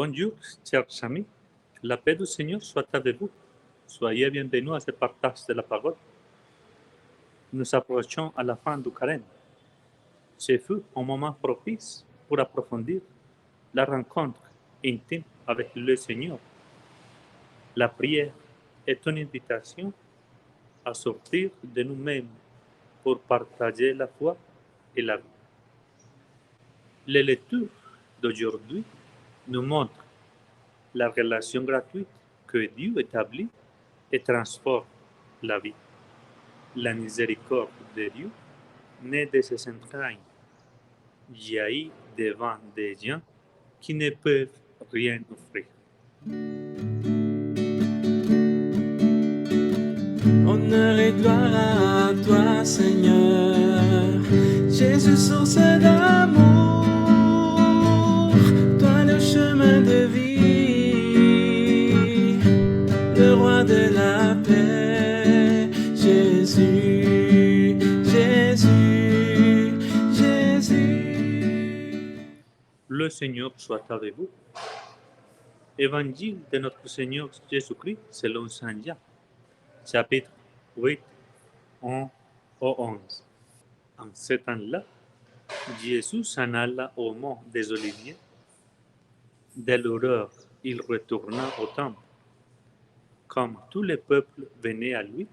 Bonjour, chers amis. La paix du Seigneur soit avec vous. Soyez bienvenus à ce partage de la parole. Nous approchons à la fin du carême. Ce fut un moment propice pour approfondir la rencontre intime avec le Seigneur. La prière est une invitation à sortir de nous-mêmes pour partager la foi et la vie. Les lectures d'aujourd'hui nous montrent la relation gratuite que Dieu établit et transforme la vie. La miséricorde de Dieu, née de ses entrailles, jaillit devant des gens qui ne peuvent rien offrir. Honneur et gloire à toi, Seigneur, Jésus, source d'amour, toi le chemin de vie, le roi de la paix, Jésus, Jésus, Jésus. Le Seigneur soit avec vous. Évangile de notre Seigneur Jésus-Christ selon Saint Jean, chapitre 8, 1 au 11. En ce temps-là, Jésus s'en alla au mont des Oliviers. Dès l'aurore, il retourna au temple. Comme tout le peuple venait à lui,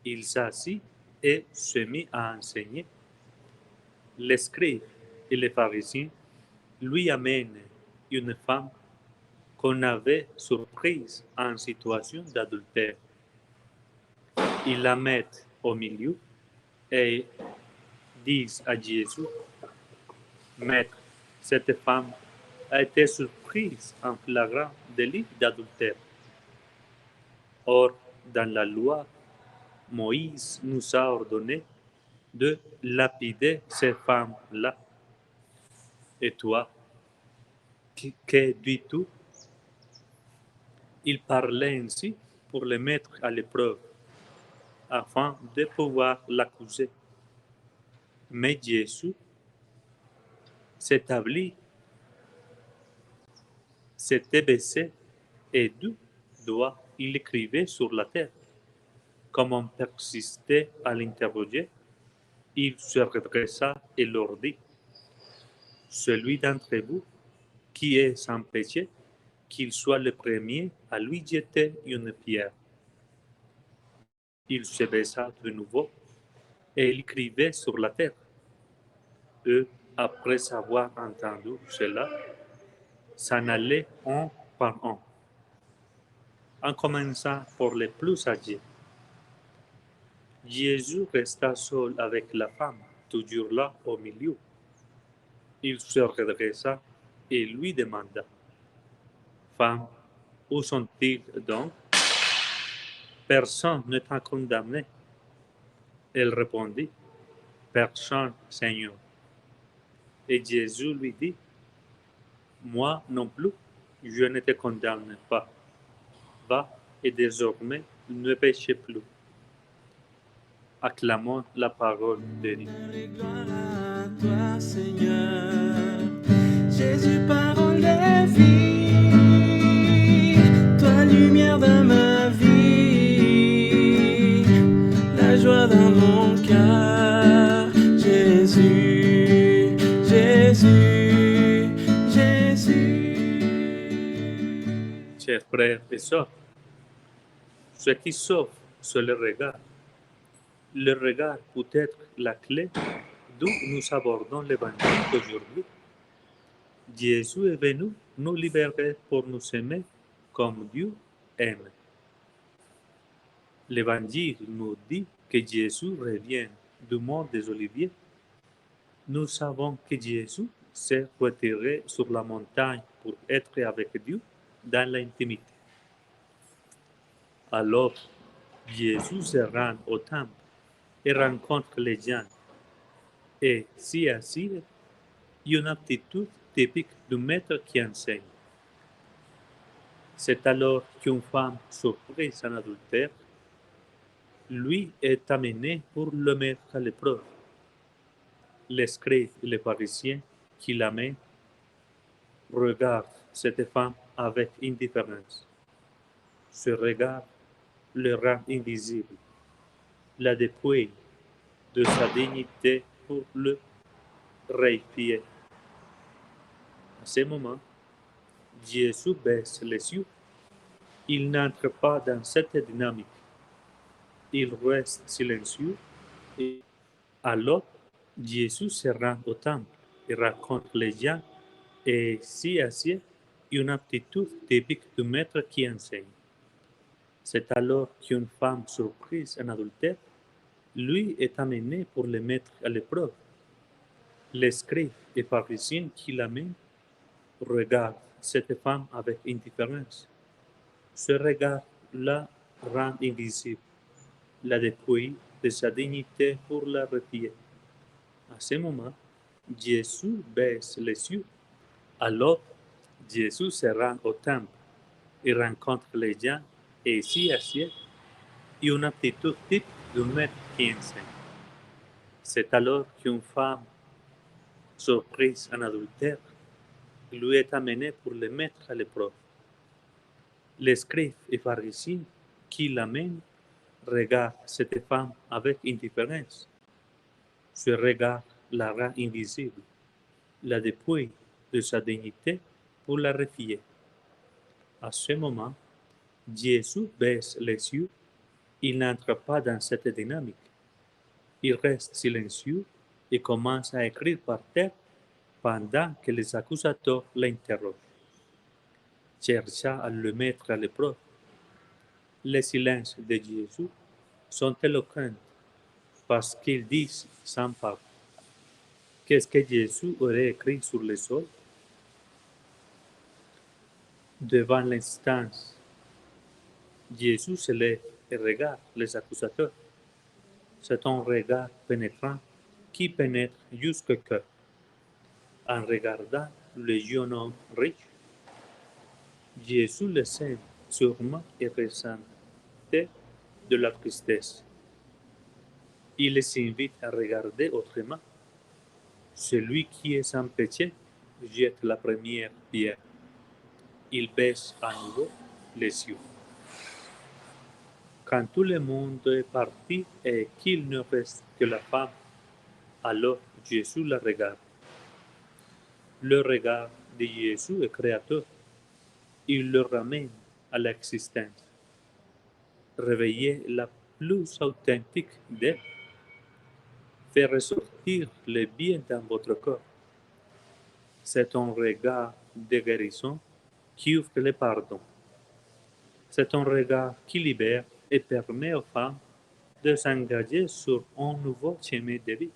il s'assit et se mit à enseigner. Les scribes et les pharisiens lui amènent une femme qu'on avait surprise en situation d'adultère. Ils la mettent au milieu et disent à Jésus, Maître, cette femme a été surprise en flagrant délit d'adultère. Or, dans la loi, Moïse nous a ordonné de lapider ces femmes-là. Et toi, que dis-tu? Il parlait ainsi pour le mettre à l'épreuve, afin de pouvoir l'accuser. Mais Jésus s'était baissé et du doigt il écrivait sur la terre. Comme on persistait à l'interroger, il se redressa et leur dit, celui d'entre vous qui est sans péché, qu'il soit le premier à lui jeter une pierre. Il se baissa de nouveau et il écrivait sur la terre. Eux, après avoir entendu cela, s'en allaient un par un, en commençant par les plus âgés. Jésus resta seul avec la femme, toujours là au milieu. Il se redressa et lui demanda, Femme, où sont-ils donc? Personne ne t'a condamné. Elle répondit, Personne, Seigneur. Et Jésus lui dit, Moi non plus, je ne te condamne pas. Va et désormais ne péchez plus. Acclamons la parole de Dieu. Honneur et gloire à toi, Seigneur, Jésus, parole de vie, toi lumière dans ma vie, la joie dans mon cœur, Jésus, Jésus, Jésus. Chers frères et sœurs, ce qui sauve, c'est le regard. Le regard peut être la clé d'où nous abordons l'évangile d'aujourd'hui. Jésus est venu nous libérer pour nous aimer comme Dieu aime. L'évangile nous dit que Jésus revient du mont des Oliviers. Nous savons que Jésus s'est retiré sur la montagne pour être avec Dieu dans l'intimité. Alors, Jésus se rend au temple et rencontre les gens et s'y assied, une attitude typique du maître qui enseigne. C'est alors qu'une femme surprise en adultère lui est amenée pour le mettre à l'épreuve. Les scribes et les pharisiens qui l'amènent regardent cette femme avec indifférence. Ce regard le rend invisible, la dépouille de sa dignité pour le réifier. À ce moment, Jésus baisse les yeux. Il n'entre pas dans cette dynamique. Il reste silencieux et alors Jésus se rend au temple et rencontre les gens et s'y assied, une aptitude typique du maître qui enseigne. C'est alors qu'une femme surprise en adultère lui est amenée pour le mettre à l'épreuve. Les scribes et pharisiens qui l'amènent regardent cette femme avec indifférence. Ce regard la rend invisible, la dépouille de sa dignité pour la refier. À ce moment, Jésus baisse les yeux. Alors, Jésus se rend au temple et rencontre les gens et s'y assied, une aptitude typique du maître qui enseigne. C'est alors qu'une femme surprise en adultère lui est amenée pour le mettre à l'épreuve. Les scribes et pharisiens qui l'amènent regardent cette femme avec indifférence. Ce regard la rend invisible, la dépouille de sa dignité pour la refier. À ce moment, Jésus baisse les yeux. Il n'entre pas dans cette dynamique. Il reste silencieux et commence à écrire par terre pendant que les accusateurs l'interrogent. Chercha à le mettre à l'épreuve. Les silences de Jésus sont éloquents parce qu'ils disent sans parole. Qu'est-ce que Jésus aurait écrit sur le sol? Devant l'instance, Jésus se lève et regarde les accusateurs. C'est un regard pénétrant qui pénètre jusqu'au cœur. En regardant le jeune homme riche, Jésus le sent sûrement et ressentait de la tristesse. Il les invite à regarder autrement. Celui qui est sans péché jette la première pierre. Il baisse à nouveau les yeux. Quand tout le monde est parti et qu'il ne reste que la femme, alors Jésus la regarde. Le regard de Jésus est créateur. Il le ramène à l'existence. Réveillez la plus authentique d'elle. Fait ressortir le bien dans votre corps. C'est un regard de guérison qui ouvre le pardon. C'est un regard qui libère et permet aux femmes de s'engager sur un nouveau chemin de vie.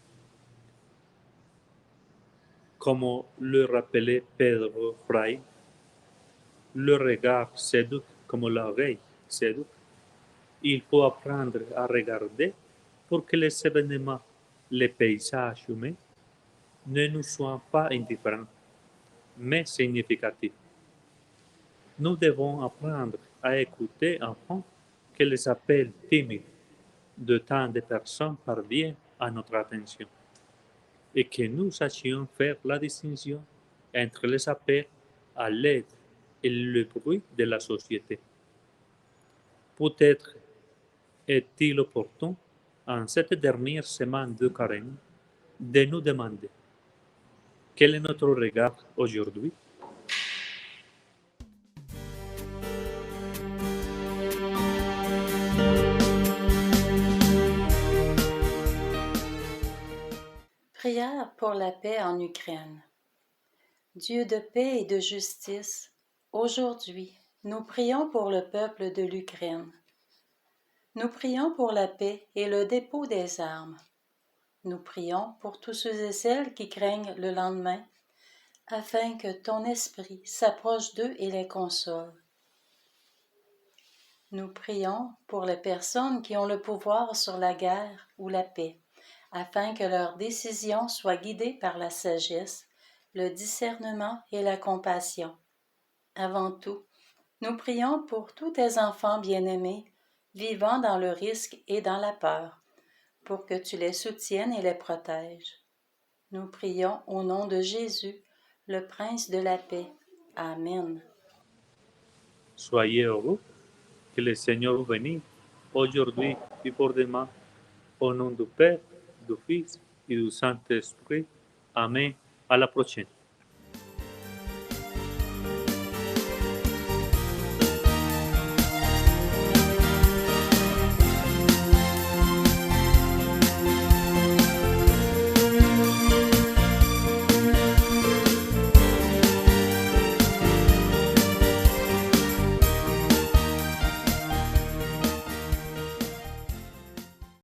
Comme le rappelait Pedro Fray, le regard séduit comme l'oreille séduit. Il faut apprendre à regarder pour que les événements, les paysages humains ne nous soient pas indifférents, mais significatifs. Nous devons apprendre à écouter enfin que les appels timides de tant de personnes parviennent à notre attention et que nous sachions faire la distinction entre les appels à l'aide et le bruit de la société. Peut-être est-il opportun, en cette dernière semaine de carême, de nous demander quel est notre regard aujourd'hui. Prière pour la paix en Ukraine. Dieu de paix et de justice, aujourd'hui, nous prions pour le peuple de l'Ukraine. Nous prions pour la paix et le dépôt des armes. Nous prions pour tous ceux et celles qui craignent le lendemain, afin que ton esprit s'approche d'eux et les console. Nous prions pour les personnes qui ont le pouvoir sur la guerre ou la paix, afin que leurs décisions soient guidées par la sagesse, le discernement et la compassion. Avant tout, nous prions pour tous tes enfants bien-aimés, vivant dans le risque et dans la peur, pour que tu les soutiennes et les protèges. Nous prions au nom de Jésus, le Prince de la paix. Amen. Soyez heureux, que le Seigneur vous bénisse, aujourd'hui et pour demain, au nom du Père, du Fils et du Saint-Esprit. Amen. À la prochaine.